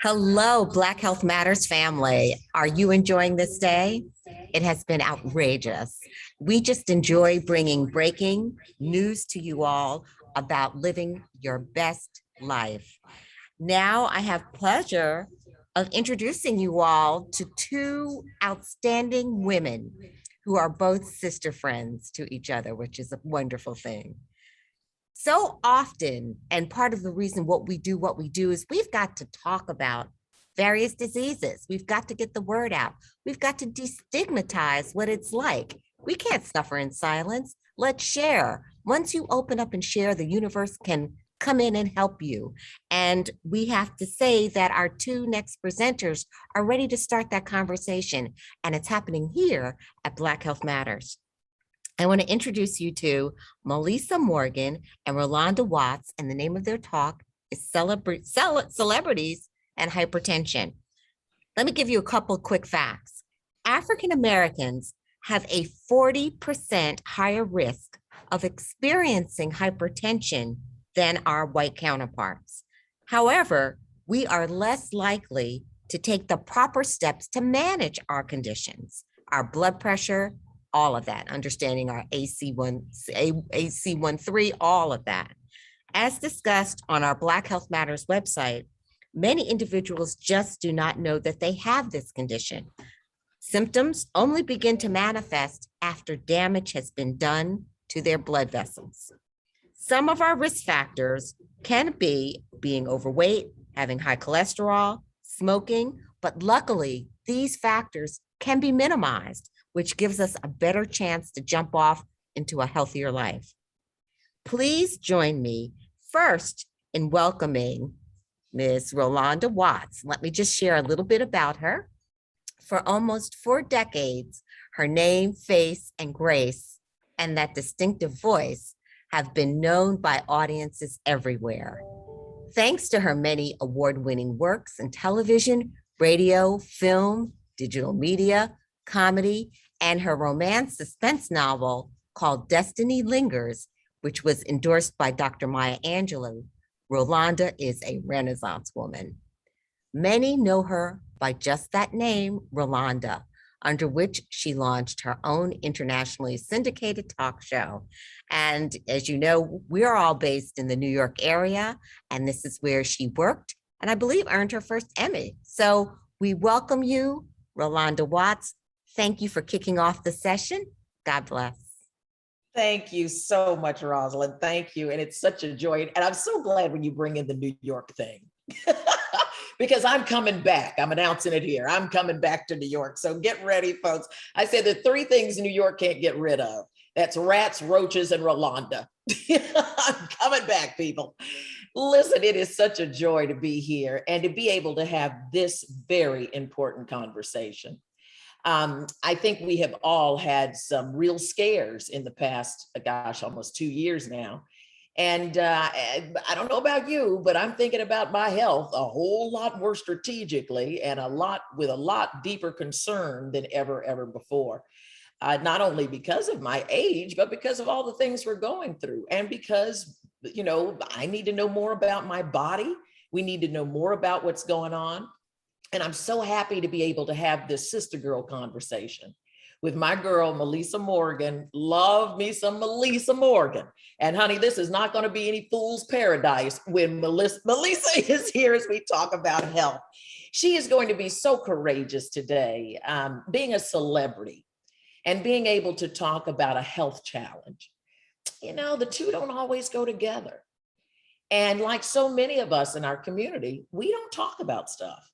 Hello, Black Health Matters family. Are you enjoying this day? It has been outrageous. We just enjoy bringing breaking news to you all about living your best life. Now I have pleasure of introducing you all to two outstanding women who are both sister friends to each other, which is a wonderful thing. So often, and part of the reason what we do is we've got to talk about various diseases. We've got to get the word out. We've got to destigmatize what it's like. We can't suffer in silence. Let's share. Once you open up and share, the universe can come in and help you. And we have to say that our two next presenters are ready to start that conversation. And it's happening here at Black Health Matters. I want to introduce you to Meli'sa Morgan and Rolonda Watts, and the name of their talk is Celebrities and Hypertension. Let me give you a couple quick facts. African Americans have a 40% higher risk of experiencing hypertension than our white counterparts. However, we are less likely to take the proper steps to manage our conditions, our blood pressure, all of that, understanding our AC13, all of that. As discussed on our Black Health Matters website, many individuals just do not know that they have this condition. Symptoms only begin to manifest after damage has been done to their blood vessels. Some of our risk factors can be being overweight, having high cholesterol, smoking, but luckily these factors can be minimized, which gives us a better chance to jump off into a healthier life. Please join me first in welcoming Ms. Rolonda Watts. Let me just share a little bit about her. For almost 4 decades, her name, face, and grace, and that distinctive voice have been known by audiences everywhere. Thanks to her many award-winning works in television, radio, film, digital media, comedy, and her romance suspense novel called Destiny Lingers, which was endorsed by Dr. Maya Angelou, Rolonda is a Renaissance woman. Many know her by just that name, Rolonda, under which she launched her own internationally syndicated talk show. And as you know, we're all based in the New York area, and this is where she worked, and I believe earned her first Emmy. So we welcome you, Rolonda Watts. Thank you for kicking off the session. God bless. Thank you so much, Rosalind. Thank you. And it's such a joy. And I'm so glad when you bring in the New York thing, because I'm coming back. I'm announcing it here. I'm coming back to New York. So get ready, folks. I said the 3 things New York can't get rid of. That's rats, roaches, and Rolonda. I'm coming back, people. Listen, it is such a joy to be here and to be able to have this very important conversation. I think we have all had some real scares in the past, almost 2 years now. And I don't know about you, but I'm thinking about my health a whole lot more strategically and with a lot deeper concern than ever before. Not only because of my age, but because of all the things we're going through. And because, I need to know more about my body. We need to know more about what's going on. And I'm so happy to be able to have this sister girl conversation with my girl, Meli'sa Morgan. Love me some Meli'sa Morgan. And honey, this is not going to be any fool's paradise when Meli'sa is here as we talk about health. She is going to be so courageous today, being a celebrity and being able to talk about a health challenge. The two don't always go together. And like so many of us in our community, we don't talk about stuff.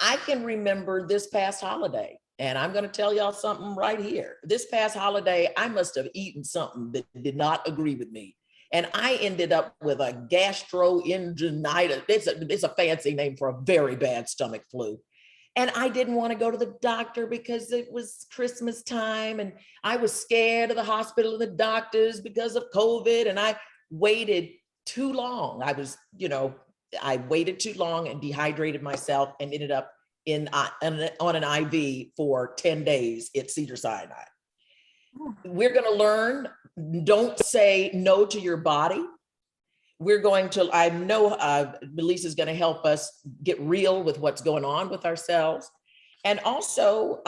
I can remember this past holiday, and I'm going to tell y'all something right here. This past holiday, I must have eaten something that did not agree with me. And I ended up with a gastroenteritis. It's a fancy name for a very bad stomach flu. And I didn't want to go to the doctor because it was Christmas time and I was scared of the hospital and the doctors because of COVID. And I waited too long. I waited too long and dehydrated myself and ended up on an IV for 10 days at Cedars-Sinai. We're going to learn, don't say no to your body. We're going to, I know Meli'sa is going to help us get real with what's going on with ourselves. And also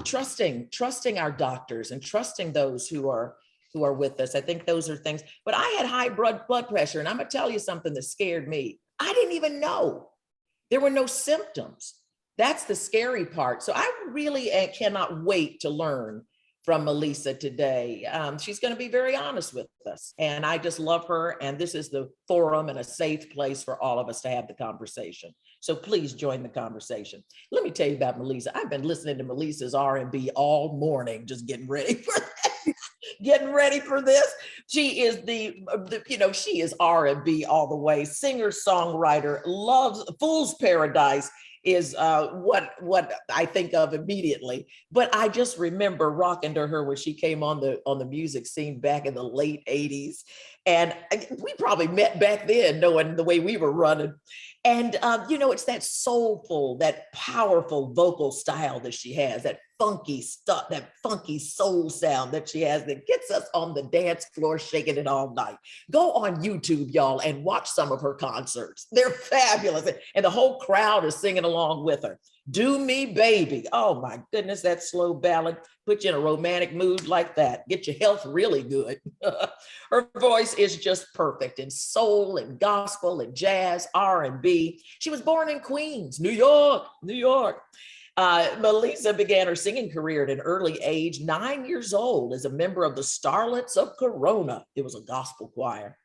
trusting our doctors and trusting those who are with us. I think those are things, but I had high blood pressure, and I'm gonna tell you something that scared me. I didn't even know. There were no symptoms. That's the scary part. So I really cannot wait to learn from Meli'sa today. She's going to be very honest with us, and I just love her. And this is the forum and a safe place for all of us to have the conversation. So please join the conversation. Let me tell you about Meli'sa. I've been listening to Melissa's R&B all morning, just getting ready for getting ready for this. She is she is R&B all the way, singer, songwriter, loves Fool's Paradise is what I think of immediately. But I just remember rocking to her when she came on the music scene back in the late 80s. And we probably met back then knowing the way we were running. And it's that soulful, that powerful vocal style that she has, that funky stuff, that funky soul sound that she has that gets us on the dance floor shaking it all night. Go on YouTube, y'all, and watch some of her concerts. They're fabulous. And the whole crowd is singing along with her. Do Me Baby. Oh my goodness, that slow ballad put you in a romantic mood like that. Get your health really good. Her voice is just perfect in soul and gospel and jazz, R&B. She was born in Queens, New York, New York. Meli'sa began her singing career at an early age, 9 years old, as a member of the Starlets of Corona. It was a gospel choir.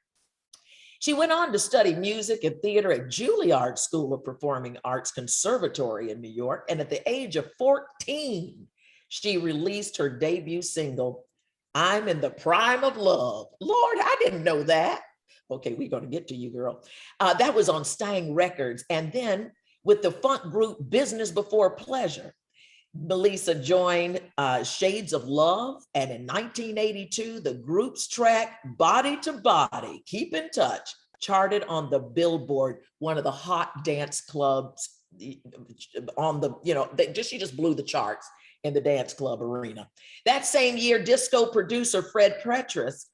She went on to study music and theater at Juilliard School of Performing Arts Conservatory in New York. And at the age of 14, she released her debut single, I'm in the Prime of Love. Lord, I didn't know that. Okay, we're going to get to you, girl. That was on Stang Records. And then with the funk group Business Before Pleasure, Meli'sa joined Shades of Love. And in 1982, the group's track, Body to Body, Keep in Touch, charted on the Billboard, one of the hot dance clubs on the, she just blew the charts in the dance club arena. That same year, disco producer Fred Petrus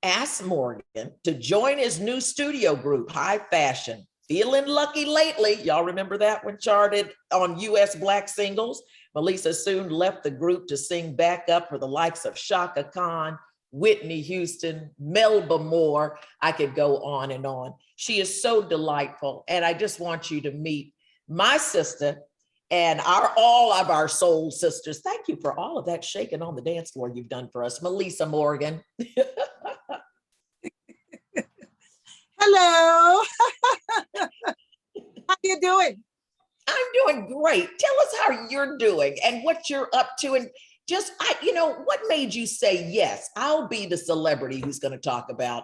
asked Morgan to join his new studio group, High Fashion. Feeling Lucky Lately, y'all remember that one, charted on US Black Singles. Meli'sa soon left the group to sing backup for the likes of Shaka Khan, Whitney Houston, Melba Moore. I could go on and on. She is so delightful. And I just want you to meet my sister and all of our soul sisters. Thank you for all of that shaking on the dance floor you've done for us. Meli'sa Morgan. Hello. How you doing? I'm doing great. Tell us how you're doing and what you're up to. And just, what made you say, yes, I'll be the celebrity who's going to talk about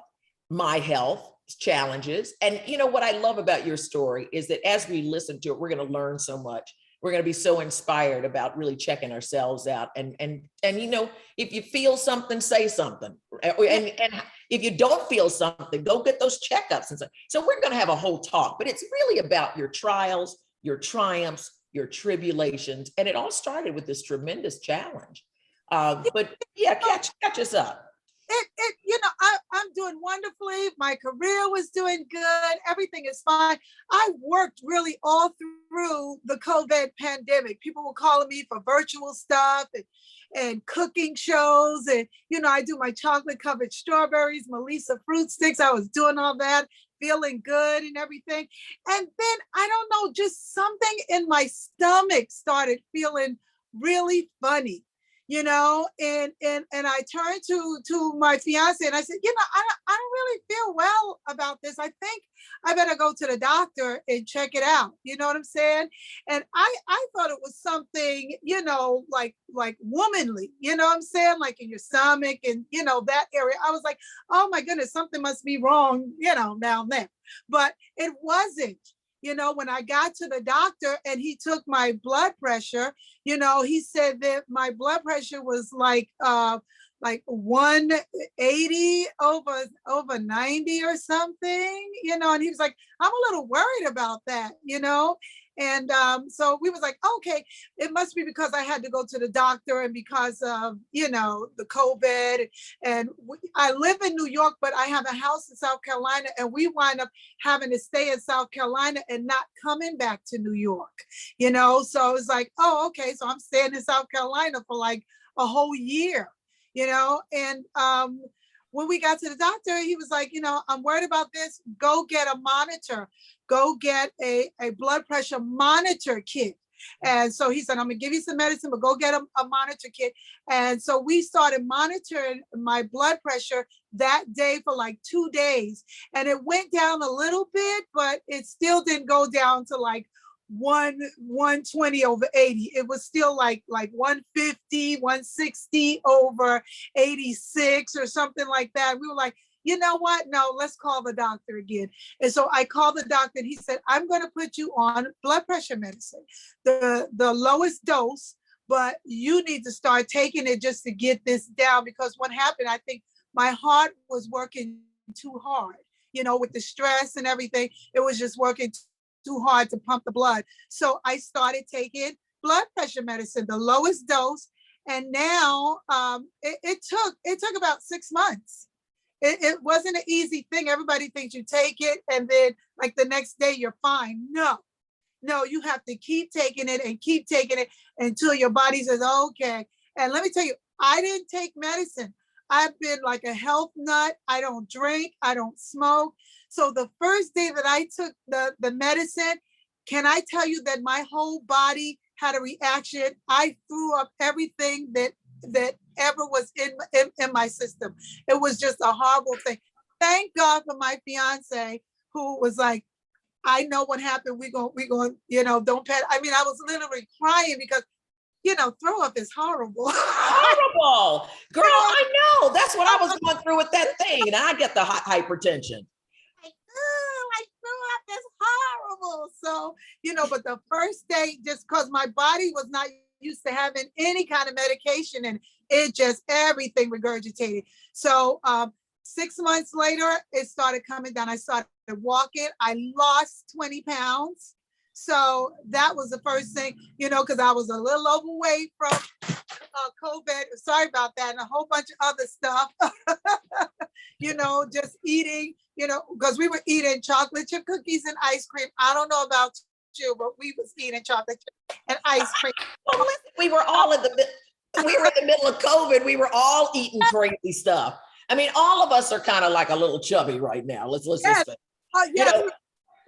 my health challenges. And what I love about your story is that as we listen to it, we're going to learn so much. We're going to be so inspired about really checking ourselves out. And if you feel something, say something. And if you don't feel something, go get those checkups and stuff. So we're going to have a whole talk, but it's really about your trials, your triumphs, your tribulations. And it all started with this tremendous challenge. But yeah, catch us up. I'm doing wonderfully. My career was doing good. Everything is fine. I worked really all through the COVID pandemic. People were calling me for virtual stuff and cooking shows. And, I do my chocolate covered strawberries, Meli'sa fruit sticks. I was doing all that, feeling good and everything. And then, I don't know, just something in my stomach started feeling really funny. And I turned to my fiance and I said, I don't really feel well about this. I think I better go to the doctor and check it out. You know what I'm saying? And I thought it was something, like womanly, you know what I'm saying? Like in your stomach and, that area. I was like, oh my goodness, something must be wrong, down there. But it wasn't. When I got to the doctor and he took my blood pressure, he said that my blood pressure was like 180 over 90 or something, and he was like, I'm a little worried about that, And so we was like, okay, it must be because I had to go to the doctor and because of, the COVID. And I live in New York, but I have a house in South Carolina, and we wind up having to stay in South Carolina and not coming back to New York, So it's like, oh, okay, so I'm staying in South Carolina for like a whole year, and when we got to the doctor, he was like, I'm worried about this. Go get a monitor. Go get a blood pressure monitor kit. And so he said, I'm going to give you some medicine, but go get a monitor kit. And so we started monitoring my blood pressure that day for like 2 days. And it went down a little bit, but it still didn't go down to like 120 over 80. It was still like 150, 160 over 86 or something like that. We were like, you know what? No, let's call the doctor again. And so I called the doctor and he said, I'm going to put you on blood pressure medicine, the lowest dose, but you need to start taking it just to get this down, because what happened, I think my heart was working too hard, with the stress and everything. It was just working too hard to pump the blood. So I started taking blood pressure medicine, the lowest dose. And now it took about 6 months. It wasn't an easy thing. Everybody thinks you take it and then like the next day you're fine. No, you have to keep taking it and keep taking it until your body says, okay. And let me tell you, I didn't take medicine. I've been like a health nut. I don't drink. I don't smoke. So the first day that I took the medicine, can I tell you that my whole body had a reaction? I threw up everything that ever was in my system. It was just a horrible thing. Thank God for my fiance, who was like, I know what happened. We going, don't pet. I mean, I was literally crying because, throw up is horrible. Horrible. Girl, I know. That's what I was going through with that thing. And I get the hypertension. I threw up. That's horrible. So, but the first day, just because my body was not used to having any kind of medication, and it just, everything regurgitated. So 6 months later, it started coming down. I started walking. I lost 20 pounds. So that was the first thing, because I was a little overweight from COVID. Sorry about that. And a whole bunch of other stuff, just eating, because we were eating chocolate chip cookies and ice cream. I don't know about you, but we was eating chocolate chip and ice cream. Well, listen, we were in the middle of COVID. We were all eating crazy stuff. I mean, all of us are kind of like a little chubby right now. Let's Yes. say, Yes.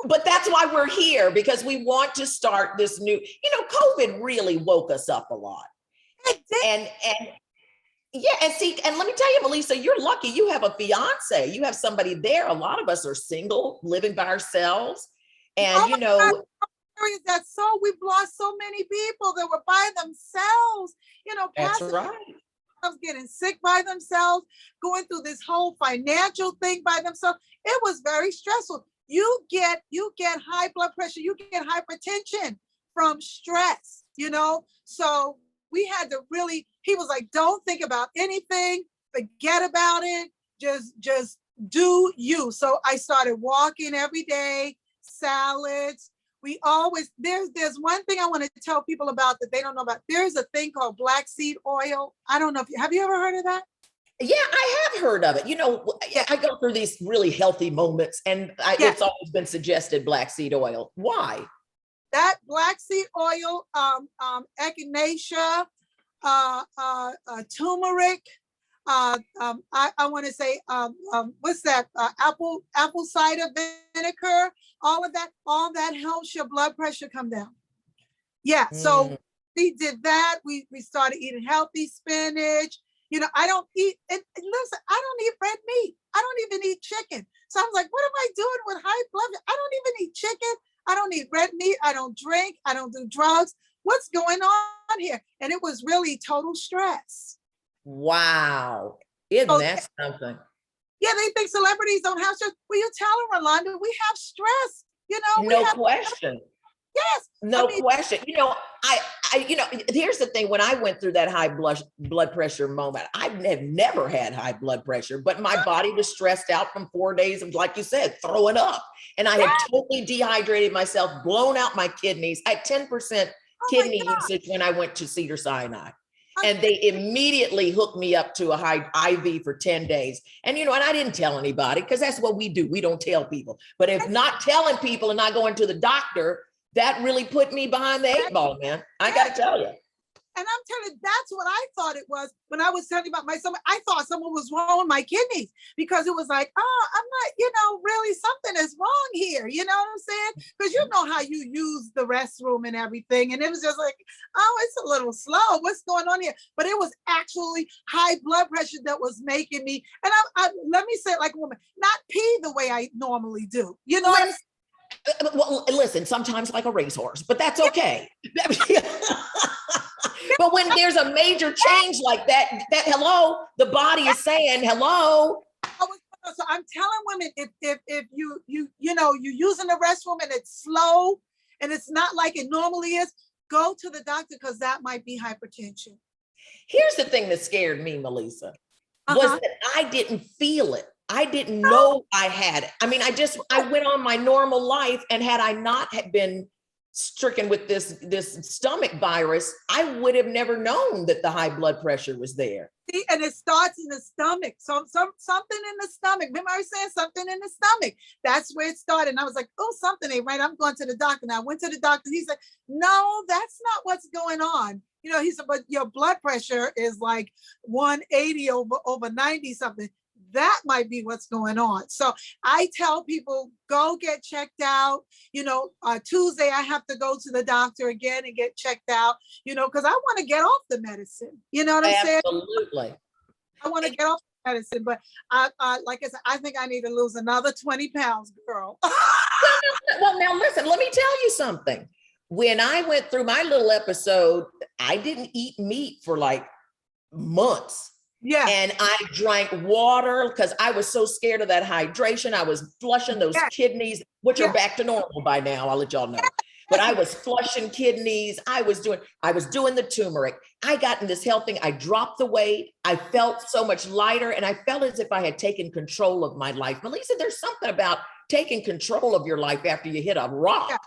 but that's why we're here, because we want to start this new, COVID really woke us up a lot. And yeah, and let me tell you, Meli'sa, you're lucky. You have a fiance. You have somebody there. A lot of us are single, living by ourselves. And, God, that's so, we've lost so many people that were by themselves, that's right. Getting sick by themselves, going through this whole financial thing by themselves. It was very stressful. You get high blood pressure, you get hypertension from stress, So we had to really, he was like, don't think about anything, forget about it, just do you. So I started walking every day, salads. We always, there's one thing I want to tell people about that they don't know about. There's a thing called black seed oil. I don't know if have you ever heard of that? Yeah, I have heard of it. I go through these really healthy moments, and it's always been suggested black seed oil. Why? That black seed oil, echinacea, turmeric, I want to say, what's that? Apple cider vinegar, all that helps your blood pressure come down. Yeah. So we did that. We started eating healthy spinach. I don't eat, and listen, I don't eat red meat. I don't even eat chicken. So I was like, what am I doing with high blood pressure? I don't even eat chicken. I don't eat red meat. I don't drink. I don't do drugs. What's going on here? And it was really total stress. Wow. Isn't that something? Yeah, they think celebrities don't have stress. Well, you tell them, Rolonda, we have stress. No question. Yes. No question. Here's the thing. When I went through that high blood pressure moment, I have never had high blood pressure, but my body was stressed out from 4 days of, like you said, throwing up. And I had totally dehydrated myself, blown out my kidneys. I had 10% kidney usage when I went to Cedars-Sinai. And they immediately hooked me up to a high IV for 10 days. And, and I didn't tell anybody, because that's what we do. We don't tell people. But if not telling people and not going to the doctor, that really put me behind the 8 ball, man. I got to tell you. And I'm telling you, that's what I thought it was when I was telling you about my stomach. I thought someone was wrong with my kidneys, because it was like, oh, I'm not, really something is wrong here. You know what I'm saying? Because you know how you use the restroom and everything. And it was just like, oh, it's a little slow. What's going on here? But it was actually high blood pressure that was making me, and I let me say it like a woman, not pee the way I normally do. You know what I'm saying? Well, listen, sometimes like a racehorse, but that's okay. But when there's a major change like that, hello, the body is saying hello. So I'm telling women, if you're using the restroom and it's slow and it's not like it normally is, go to the doctor, because that might be hypertension. Here's the thing that scared me, Meli'sa, was that I didn't feel it. I didn't know I had it. I mean, I went on my normal life, and had I not been stricken with this stomach virus, I would have never known that the high blood pressure was there. See, and it starts in the stomach. Something in the stomach. Remember I was saying something in the stomach. That's where it started. And I was like, oh, something ain't right. I'm going to the doctor. And I went to the doctor. He said, no, that's not what's going on. He said, but your blood pressure is like 180 over 90 something. That might be what's going on. So I tell people, go get checked out. Tuesday, I have to go to the doctor again and get checked out, because I want to get off the medicine. You know what I'm saying? Absolutely. I want to get off the medicine, but I like I said, I think I need to lose another 20 pounds, girl. Well, now listen, let me tell you something. When I went through my little episode, I didn't eat meat for like months. Yeah. And I drank water because I was so scared of that hydration. I was flushing those kidneys, which are back to normal by now. I'll let y'all know. But I was flushing kidneys. I was doing the turmeric. I got in this health thing. I dropped the weight. I felt so much lighter, and I felt as if I had taken control of my life. Meli'sa, there's something about taking control of your life after you hit a rock. Yeah.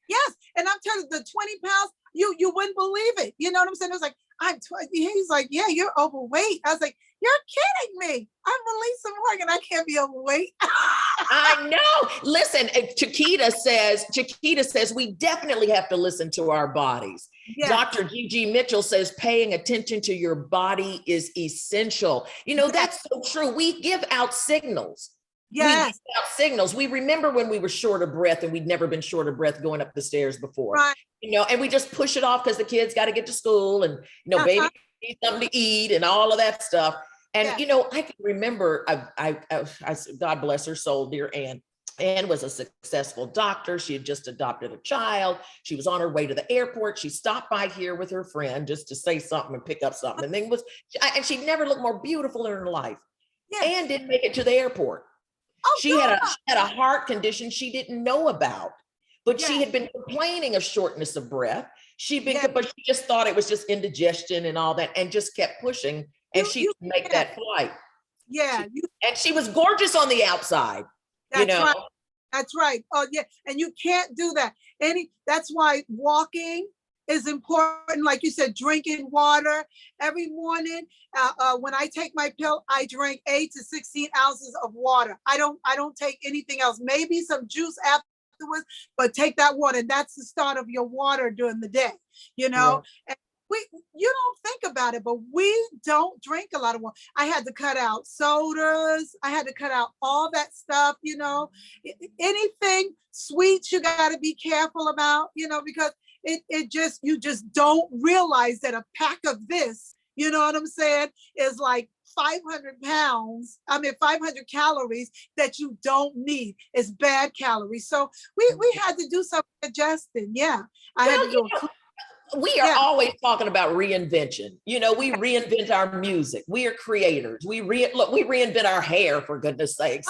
Yes. And I'm telling you, the 20 pounds, you wouldn't believe it. You know what I'm saying? It was like, he's like, yeah, you're overweight. I was like, you're kidding me. I'm Meli'sa Morgan. I can't be overweight. I know. Listen, Chiquita says we definitely have to listen to our bodies. Yes. Dr. Gigi Mitchell says paying attention to your body is essential. That's so true. We give out signals. Yes. We give out signals. We remember when we were short of breath, and we'd never been short of breath going up the stairs before. Right. And we just push it off because the kids got to get to school, and baby needs something to eat and all of that stuff. And I can remember, I God bless her soul, dear Ann. Ann was a successful doctor. She had just adopted a child. She was on her way to the airport. She stopped by here with her friend just to say something and pick up something. And and she never looked more beautiful in her life. Yes. Ann didn't make it to the airport. Oh, she had a heart condition she didn't know about, but she had been complaining of shortness of breath. But she just thought it was just indigestion and all that, and just kept pushing. And she didn't make that flight. Yeah. And she was gorgeous on the outside. Right. That's right. Oh yeah. And you can't do that. That's why walking is important. Like you said, drinking water every morning. When I take my pill, I drink 8 to 16 ounces of water. I don't take anything else. Maybe some juice afterwards, but take that water. And that's the start of your water during the day. And you don't think about it, but we don't drink a lot of water. I had to cut out sodas. I had to cut out all that stuff, anything sweet, you got to be careful about, because you just don't realize that a pack of this, you know what I'm saying, is like 500 calories that you don't need. It's bad calories. So we had to do some adjusting. Yeah. I had to do we are always talking about reinvention. We reinvent our music. We are creators. We reinvent our hair, for goodness sakes.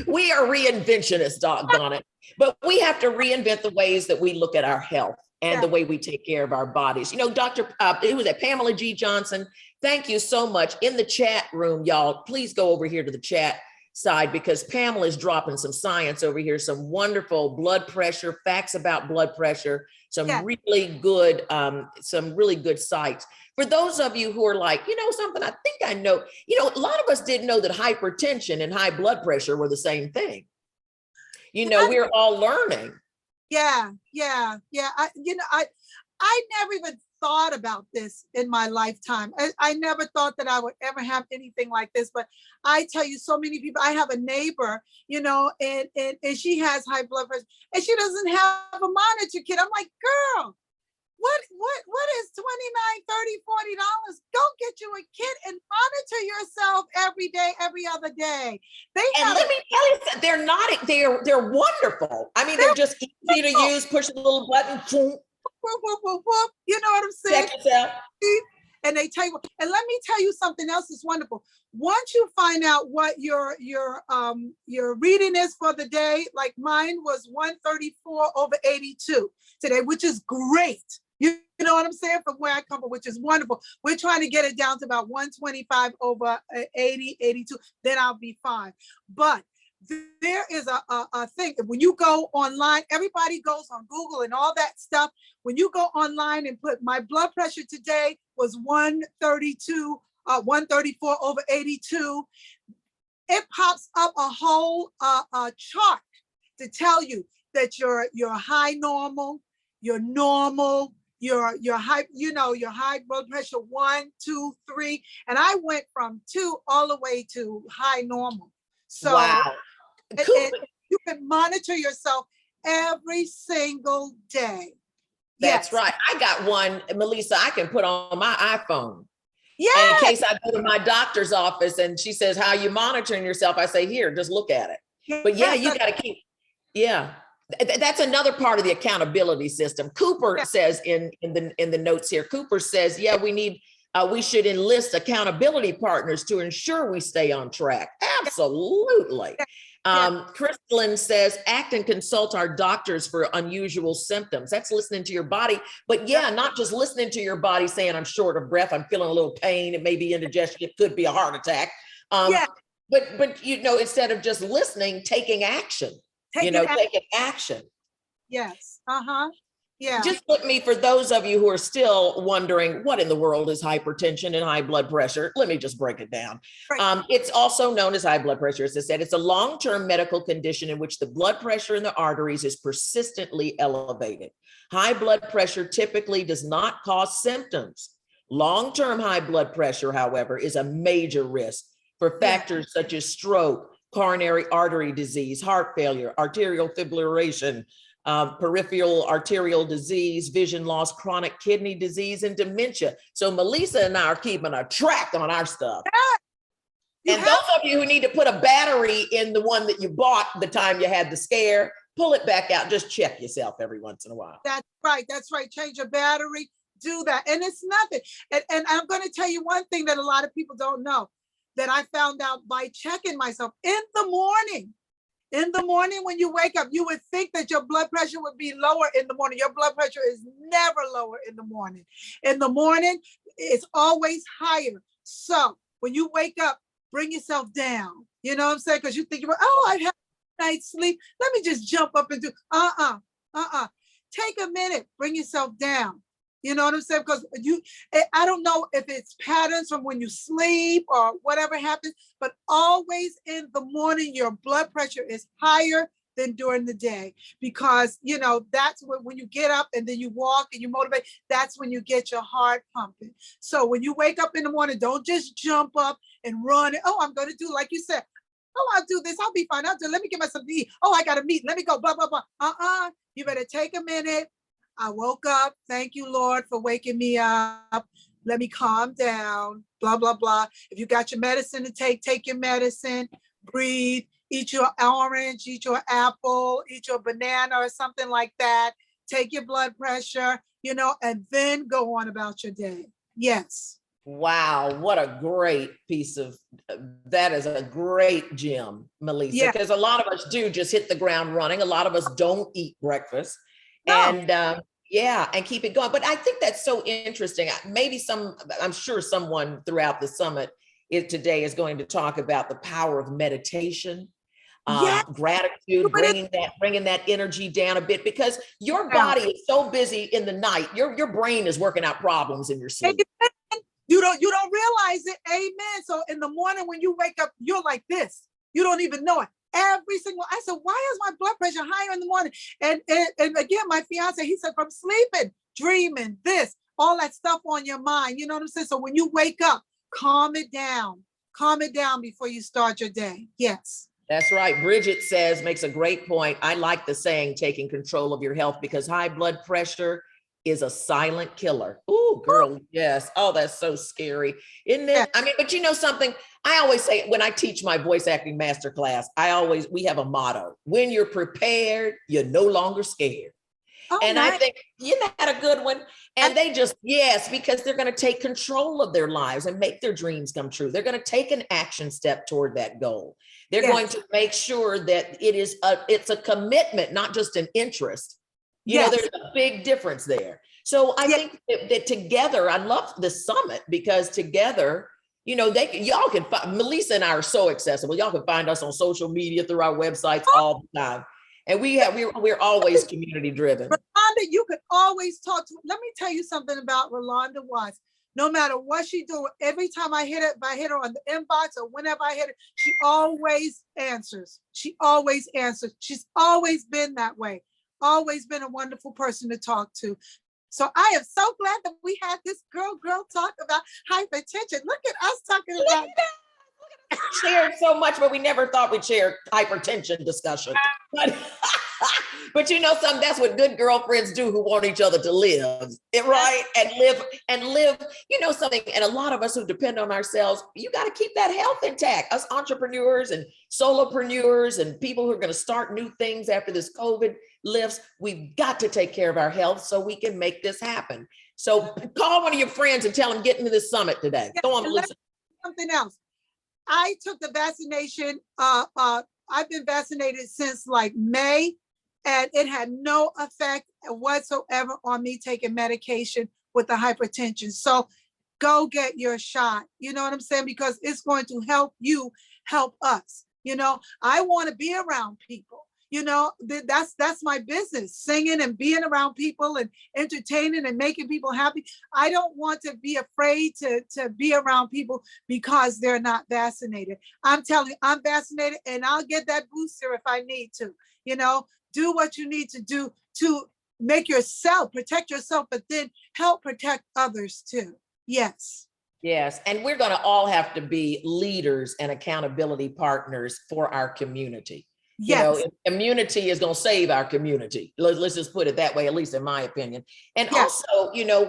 We are reinventionists, doggone it. But we have to reinvent the ways that we look at our health and Yeah. the way we take care of our bodies. You know, it was at Pamela G. Johnson. Thank you so much. In the chat room, y'all, please go over here to the chat side because Pamela is dropping some science over here, some wonderful blood pressure, facts about blood pressure, some really good sites. For those of you who are like, you know, something I think I know, you know, a lot of us didn't know that hypertension and high blood pressure were the same thing. You know, we're all learning. Yeah. I never even thought about this in my lifetime. I never thought that I would ever have anything like this. But I tell you, so many people, I have a neighbor, you know, and she has high blood pressure and she doesn't have a monitor kit. I'm like, girl, what is $29, $30, $40? Go get you a kit and monitor yourself every day, every other day. And let me tell you, they're wonderful. I mean, they're just easy to use. Push a little button. Whoop, whoop, whoop, whoop. You know what I'm saying? Check yourself. And they tell you, and let me tell you something else is wonderful. Once you find out what your reading is for the day, like mine was 134/82 today, which is great. You know what I'm saying? From where I come from, which is wonderful. We're trying to get it down to about 125/80, 82. Then I'll be fine. But there is a thing. When you go online, everybody goes on Google and all that stuff. When you go online and put my blood pressure today was 134/82, it pops up a whole chart to tell you that your high normal, your normal, your high, you know, your high blood pressure 1, 2, 3, and I went from 2 all the way to high normal. So wow. and you can monitor yourself every single day. That's right. I got one, Meli'sa, I can put on my iPhone. Yeah. And in case I go to my doctor's office and she says, how are you monitoring yourself? I say, here, just look at it. But yeah, you got to keep, that's another part of the accountability system. Cooper says in the notes here, Cooper says, we should enlist accountability partners to ensure we stay on track. Absolutely. Crystalline says, act and consult our doctors for unusual symptoms. That's listening to your body. But not just listening to your body saying, I'm short of breath, I'm feeling a little pain, it may be indigestion, it could be a heart attack. But you know, instead of just listening, taking action. Taking action. Yes. Yeah. Just let me, for those of you who are still wondering what in the world is hypertension and high blood pressure, let me just break it down. Right. It's also known as high blood pressure. As I said, it's a long-term medical condition in which the blood pressure in the arteries is persistently elevated. High blood pressure typically does not cause symptoms. Long-term high blood pressure, however, is a major risk for factors such as stroke, coronary artery disease, heart failure, arterial fibrillation, peripheral arterial disease, vision loss, chronic kidney disease, and dementia. So Meli'sa and I are keeping a track on our stuff. And those of you who need to put a battery in the one that you bought the time you had the scare, pull it back out. Just check yourself every once in a while. That's right. That's right. Change your battery. Do that. And it's nothing. And I'm going to tell you one thing that a lot of people don't know that I found out by checking myself in the morning. In the morning, when you wake up, you would think that your blood pressure would be lower in the morning. Your blood pressure is never lower in the morning. In the morning, it's always higher. So when you wake up, bring yourself down. You know what I'm saying? Because you think, I've had a night's sleep. Let me just jump up and do, Take a minute, bring yourself down. You know what I'm saying? Because I don't know if it's patterns from when you sleep or whatever happens, but always in the morning, your blood pressure is higher than during the day because, you know, that's when you get up and then you walk and you motivate, that's when you get your heart pumping. So when you wake up in the morning, don't just jump up and run. I'm going to do, like you said, I'll do this. I'll be fine. Let me get myself to eat. I got a meet. Let me go, blah, blah, blah. You better take a minute. I woke up. Thank you, Lord, for waking me up. Let me calm down, blah, blah, blah. If you got your medicine to take your medicine, breathe, eat your orange, eat your apple, eat your banana or something like that. Take your blood pressure, you know, and then go on about your day. Yes. Wow, what a great piece of that is a great gem, Meli'sa, Yeah. because a lot of us do just hit the ground running. A lot of us don't eat breakfast. No. And yeah, and keep it going. But I think that's so interesting. Maybe I'm sure someone throughout the summit today is going to talk about the power of meditation, Yes. gratitude, bringing that energy down a bit, because your body is so busy in the night. Your brain is working out problems in your sleep. You don't realize it. Amen. So in the morning when you wake up, you're like this. You don't even know it. I said, why is my blood pressure higher in the morning? And again, my fiance, he said, from sleeping, dreaming, this, all that stuff on your mind. You know what I'm saying? So when you wake up, calm it down. Calm it down before you start your day. Yes. That's right. Bridget makes a great point. I like the saying, taking control of your health, because high blood pressure is a silent killer. Oh, girl, yes. Oh, that's so scary, isn't it? I mean, but you know something? I always say when I teach my voice acting master class, we have a motto: when you're prepared, you're no longer scared. Oh, and I think you had a good one. And they just, yes, because they're going to take control of their lives and make their dreams come true. They're going to take an action step toward that goal. They're going to make sure that it's a commitment, not just an interest. You know, there's a big difference there. So I think that together, I love the summit, because together, you know, y'all can find, Meli'sa and I are so accessible. Y'all can find us on social media, through our websites all the time. And we're always community driven. Rolonda, you could always talk to. Let me tell you something about Rolonda Watts. No matter what she do, every time I hit her on the inbox or whenever I hit her, she always answers. She always answers. She's always been that way. Always been a wonderful person to talk to. So I am so glad that we had this girl talk about hypertension. Look at us talking about shared so much, but we never thought we'd share hypertension discussion. But you know something, that's what good girlfriends do, who want each other to live, right? And live, you know something, and a lot of us who depend on ourselves, you got to keep that health intact. Us entrepreneurs and solopreneurs and people who are going to start new things after this COVID lifts, we've got to take care of our health so we can make this happen. So call one of your friends and tell them, get into this summit today. Go on, Meli'sa. Something else. I took the vaccination. I've been vaccinated since like May, and it had no effect whatsoever on me taking medication with the hypertension. So go get your shot. You know what I'm saying? Because it's going to help you help us. You know, I want to be around people. You know, that's my business, singing and being around people and entertaining and making people happy. I don't want to be afraid to be around people because they're not vaccinated. I'm telling you, I'm vaccinated, and I'll get that booster if I need to. You know, do what you need to do to make yourself, protect yourself, but then help protect others too. Yes. Yes, and we're going to all have to be leaders and accountability partners for our community. Yes. You know, immunity is going to save our community. Let's just put it that way, at least in my opinion. And also, you know,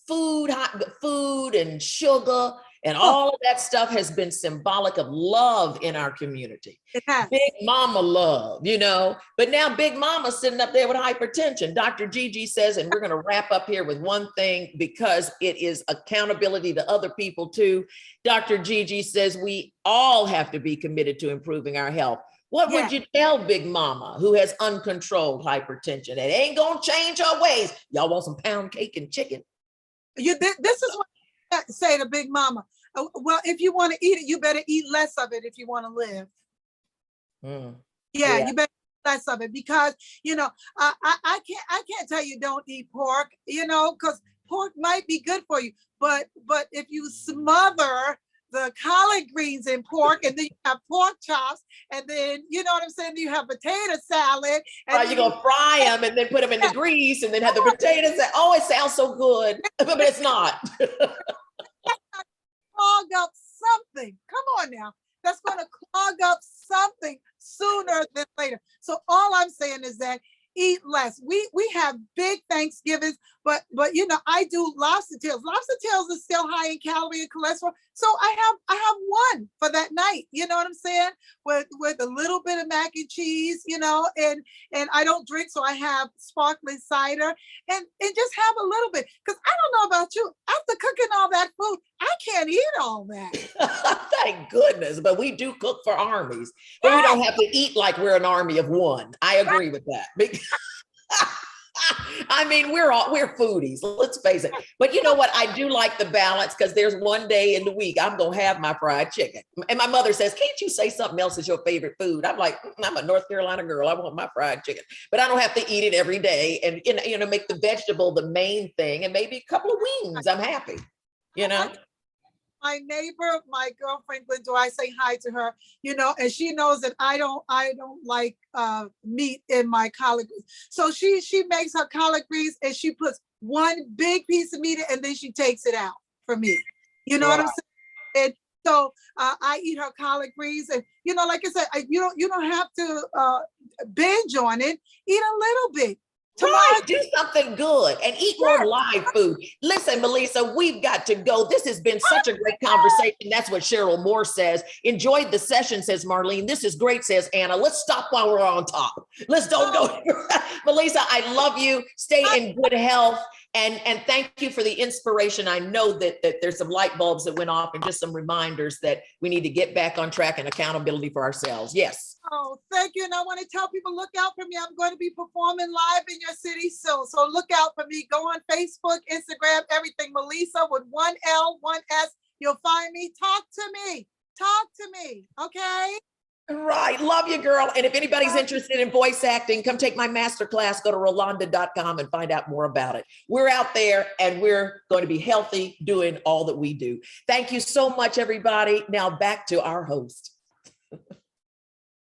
food and sugar and all of that stuff has been symbolic of love in our community. It has. Big mama love, you know, but now Big Mama's sitting up there with hypertension. Dr. Gigi says, and we're going to wrap up here with one thing, because it is accountability to other people too. Dr. Gigi says we all have to be committed to improving our health. What would you tell Big Mama, who has uncontrolled hypertension and ain't going to change her ways? Y'all want some pound cake and chicken? This is what I say to Big Mama. Well, if you want to eat it, you better eat less of it if you want to live. You better eat less of it, because, you know, I can't tell you don't eat pork, you know, because pork might be good for you. But if you smother the collard greens in pork, and then you have pork chops, and then, you know what I'm saying, you have potato salad. And you're going to fry them and then put them in the grease and then have the potatoes. Oh, it sounds so good, but it's not. Clog up something. Come on now. That's going to clog up something sooner than later. So all I'm saying is that eat less. We have big Thanksgivings, but you know, I do lobster tails. Lobster tails are still high in calorie and cholesterol. So I have one for that night. You know what I'm saying? With a little bit of mac and cheese, you know, and I don't drink, so I have sparkling cider and just have a little bit. Because I don't know about you, after cooking all that food, I can't eat all that. Thank goodness. But we do cook for armies, but we don't have to eat like we're an army of one. I agree with that. I mean, we're foodies, let's face it. But you know what? I do like the balance, because there's one day in the week I'm going to have my fried chicken. And my mother says, can't you say something else is your favorite food? I'm like, I'm a North Carolina girl. I want my fried chicken, but I don't have to eat it every day. And, you know, make the vegetable the main thing, and maybe a couple of wings. I'm happy, you know? My neighbor, my girlfriend, Glendora, I say hi to her, you know, and she knows that I don't like meat in my collard greens. So she makes her collard greens and she puts one big piece of meat in, and then she takes it out for me. You know what I'm saying? And so I eat her collard greens, and you know, like I said, you don't have to binge on it. Eat a little bit. Right, do something good and eat more live food. Listen, Meli'sa, we've got to go. This has been such a great conversation. That's what Cheryl Moore says. Enjoyed the session, says Marlene. This is great, says Anna. Let's stop while we're on top. Let's don't go. Meli'sa, I love you. Stay in good health. And thank you for the inspiration. I know that there's some light bulbs that went off and just some reminders that we need to get back on track and accountability for ourselves. Yes. Oh, thank you. And I want to tell people, look out for me. I'm going to be performing live in your city soon. So look out for me. Go on Facebook, Instagram, everything. Meli'sa with 1 L, 1 S. You'll find me. Talk to me. Talk to me. Okay? Right. Love you, girl. And if anybody's interested in voice acting, come take my masterclass. Go to Rolonda.com and find out more about it. We're out there and we're going to be healthy doing all that we do. Thank you so much, everybody. Now back to our host.